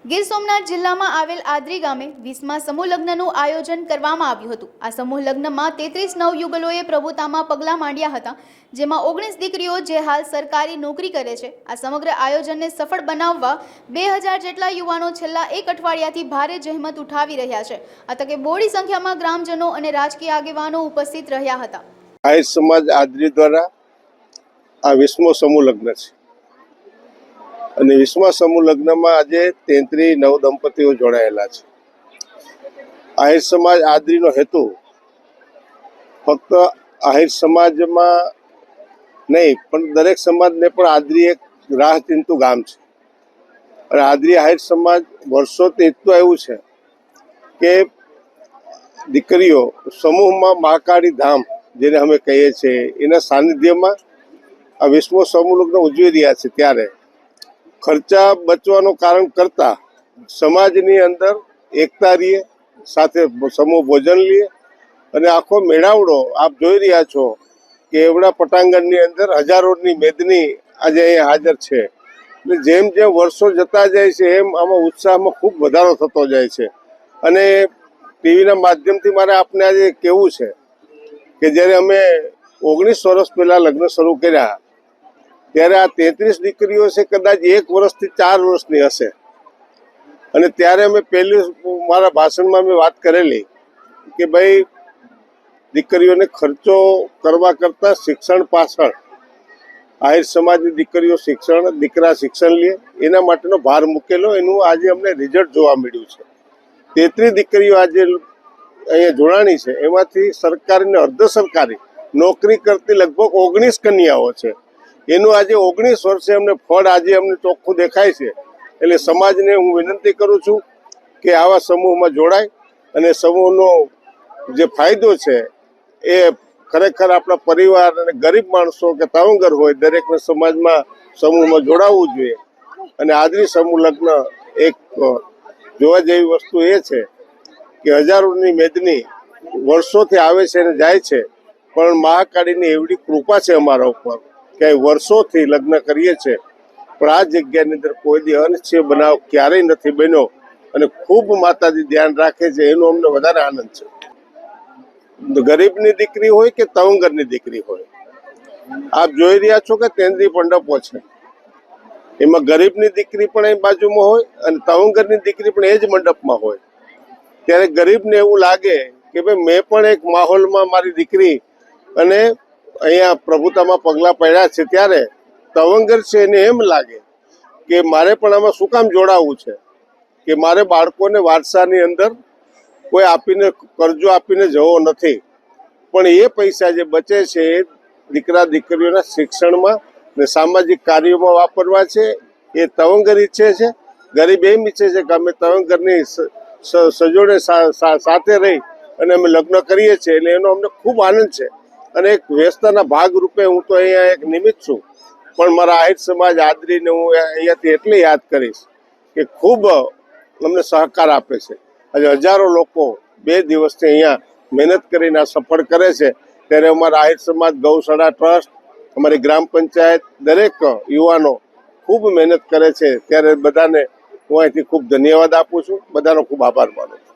ગીર સોમનાથ જિલ્લામાં આવેલ આદરી ગામે 20મા સમૂહ લગ્નનું આયોજન કરવામાં આવ્યું હતું। આ સમૂહ લગ્નમાં 33 નવયુગલોએ પ્રભુતામાં પગલાં માંડ્યા હતા, જેમાં 19 દીકરીઓ જે હાલ સરકારી નોકરી કરે છે। આ સમગ્ર આયોજનને સફળ બનાવવા 2000 જેટલા યુવાનો છેલ્લા એક અઠવાડિયાથી ભારે જહેમત ઉઠાવી રહ્યા છે। આ તકે બહોળી સંખ્યામાં ગ્રામજનો અને રાજકીય આગેવાનો ઉપસ્થિત રહ્યા હતા। આહિર સમાજ આદરી દ્વારા આ 20મો સમૂહ લગ્ન છે અને 20મા સમૂહ લગ્નમાં આજે 33 નવ દંપતીઓ જોડાયેલા છે। આહિર સમાજ આદરીનો હેતુ ફક્ત આહિર સમાજમાં નહીં પણ દરેક સમાજને પણ આદરી એક રાહ ચીંધતું ગામ છે અને આદરી આહિર સમાજ વર્ષોથી એટલું આવ્યું છે કે દીકરીઓ સમૂહમાં મહાકાળી ધામ જેને અમે કહીએ છીએ એના સાનિધ્યમાં આ 20મો સમૂહ લગ્ન ઉજવી રહ્યા છે। ત્યારે ખર્ચા બચવાનું કારણ કરતા સમાજની અંદર એકતા રહીએ, સાથે સમૂહ ભોજન લઈએ અને આખો મેળાવડો આપ જોઈ રહ્યા છો કે એવડા પટાંગણની અંદર હજારોની મેદની આજે અહીંયા હાજર છે। એટલે જેમ જેમ વર્ષો જતા જાય છે એમ આમાં ઉત્સાહમાં ખૂબ વધારો થતો જાય છે અને ટીવીના માધ્યમથી મારે આપને આજે કહેવું છે કે જ્યારે અમે 19 વર્ષ પહેલાં લગ્ન શરૂ કર્યા ત્યારે આ 33 દીકરીઓ છે કદાચ 1 વર્ષથી 4 વર્ષની હશે અને ત્યારે અમે પહેલી મારા ભાષણમાં મેં વાત કરેલી કે ભાઈ દીકરીઓને ખર્ચો કરવા કરતાં શિક્ષણ પાછળ આહિર સમાજની દીકરીઓ દીકરા શિક્ષણ લે એના માટેનો ભાર મૂકેલો, એનું આજે અમને રિઝલ્ટ જોવા મળ્યું છે। 33 દીકરીઓ આજે અહીંયા જોડાણી છે, એમાંથી સરકારી અને અર્ધ સરકારી નોકરી કરતી લગભગ 19 કન્યાઓ છે। એનું આજે 19 વર્ષે અમને ફળ આજે અમને ચોખ્ખું દેખાય છે। એટલે સમાજને હું વિનંતી કરું છું કે આવા સમૂહમાં જોડાય અને સમૂહનો જે ફાયદો છે એ ખરેખર આપણા પરિવાર અને ગરીબ માણસો કે તવંગર હોય દરેકને સમાજમાં સમૂહમાં જોડાવવું જોઈએ। અને આદરી સમૂહ લગ્ન એક જોવા જેવી વસ્તુ એ છે કે હજારોની મેદની વર્ષોથી આવે છે અને જાય છે, પણ મહાકાળીની એવડી કૃપા છે અમારા ઉપર કે વર્ષોથી લગ્ન કરીએ છીએ પણ આ જગ્યાની અંદર કોઈ દી અનિચ્છનીય બનાવ ક્યારેય નથી બન્યો અને ખૂબ માતાજી ધ્યાન રાખે છે, એનો અમને વધારે આનંદ છે। ગરીબની દીકરી હોય કે તવંગરની દીકરી હોય, આપ જોઈ રહ્યા છો કે તેંદી મંડપો છે, એમાં ગરીબની દીકરી પણ એ બાજુમાં હોય અને તવંગરની દીકરી પણ એ જ મંડપમાં હોય। ત્યારે ગરીબને એવું લાગે કે ભાઈ મેં પણ એક માહોલમાં મારી દીકરી અને અહીંયા પ્રભુતામાં પગલાં પડ્યા છે, ત્યારે તવંગર છે એને એમ લાગે કે મારે પણ આમાં શું કામ જોડાવવું છે, કે મારે બાળકોને વારસાની અંદર કોઈ આપીને કરજો આપીને જવો નથી, પણ એ પૈસા જે બચે છે એ દીકરા દીકરીઓના શિક્ષણમાં ને સામાજિક કાર્યોમાં વાપરવા છે। એ તવંગર ઈચ્છે છે, ગરીબ એમ ઈચ્છે છે કે અમે તવંગરની સજોડે સાથે રહી અને અમે લગ્ન કરીએ છીએ, એટલે એનો અમને ખૂબ આનંદ છે અને એક વ્યવસ્થાના ભાગ રૂપે હું તો અહીંયા એક નિમિત્ત છું, પણ મારા આહિર સમાજ આદરીને હું અહીંયાથી એટલે યાદ કરીશ કે ખૂબ અમને સહકાર આપે છે। આજે હજારો લોકો 2 દિવસથી અહીંયા મહેનત કરીને આ સફળ કરે છે, ત્યારે અમારા આહિર સમાજ ગૌશાળા ટ્રસ્ટ, અમારી ગ્રામ પંચાયત, દરેક યુવાનો ખૂબ મહેનત કરે છે। ત્યારે બધાને હું અહીંથી ખૂબ ધન્યવાદ આપું છું, બધાનો ખૂબ આભાર માનું છું।